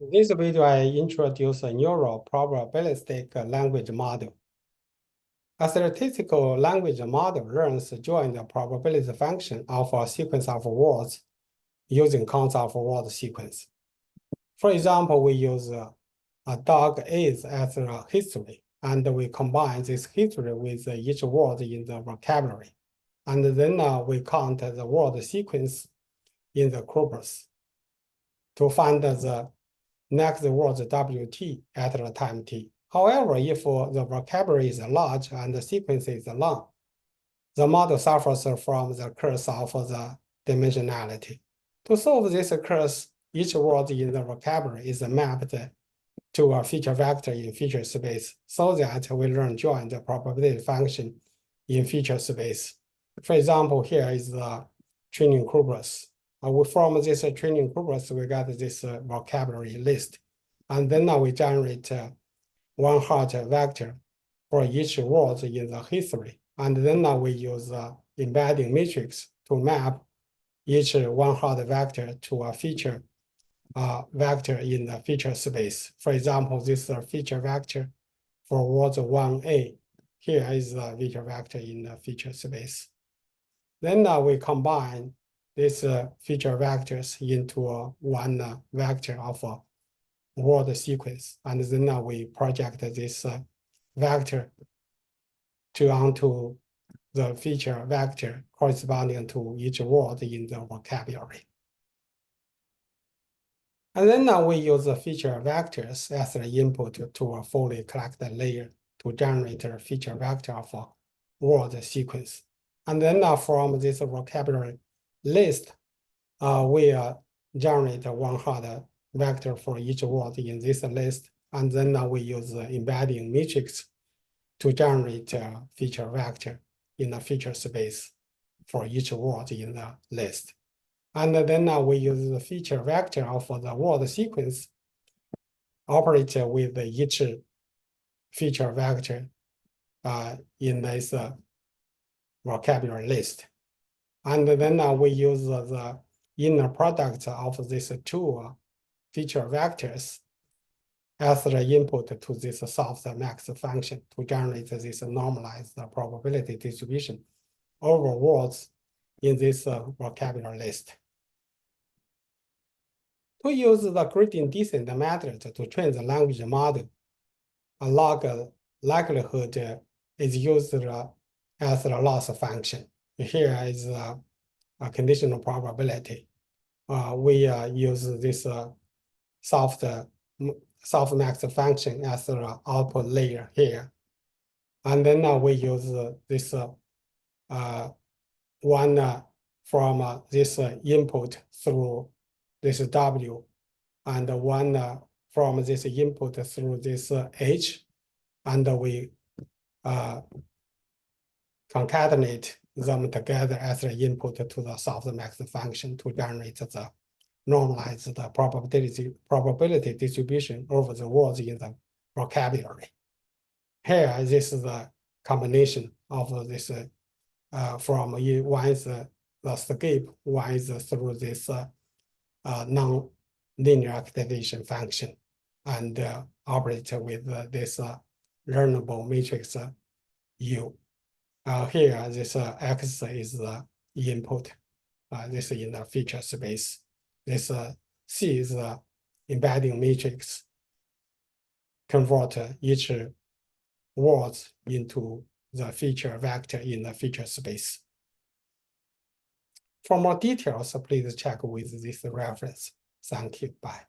In this video, I introduce a neural probabilistic language model. A statistical language model learns joint probability function of a sequence of words using counts of word sequence. For example, we use a dog is as a history, and we combine this history with each word in the vocabulary. And then we count the word sequence in the corpus to find the next word WT at the time t. However, if the vocabulary is large and the sequence is long, the model suffers from the curse of the dimensionality. To solve this curse, each word in the vocabulary is mapped to a feature vector in feature space so that we learn joint probability function in feature space. For example, here is the training corpus. From this training corpus, we got this vocabulary list. And then we generate one hot vector for each word in the history. And then we use embedding matrix to map each one hot vector to a feature vector in the feature space. For example, this is a feature vector for word 1A. Here is the feature vector in the feature space. Then we combine these feature vectors into one vector of a word sequence. And then we project this vector onto the feature vector corresponding to each word in the vocabulary. And then we use the feature vectors as the input to a fully collected layer to generate a feature vector of a word sequence. And then from this vocabulary list, we generate one hot vector for each word in this list. And then we use the embedding matrix to generate a feature vector in the feature space for each word in the list. And then we use the feature vector of the word sequence, operate with each feature vector in this vocabulary list. And then we use the inner product of these two feature vectors as the input to this softmax function to generate this normalized probability distribution over words in this vocabulary list. To use the gradient descent method to train the language model, a log likelihood is used as the loss function. Here is a conditional probability. We use this softmax function as the output layer here. And then we use this one from this input through this W, and one from this input through this H, and we concatenate them together as the input to the softmax function to generate the normalized probability distribution over the words in the vocabulary. Here, this is the combination of this from one is the escape, one is through this non-linear activation function, and operate with this learnable matrix U. Here, this X is the input. This is in the feature space. This C is the embedding matrix. Convert each word into the feature vector in the feature space. For more details, please check with this reference. Thank you. Bye.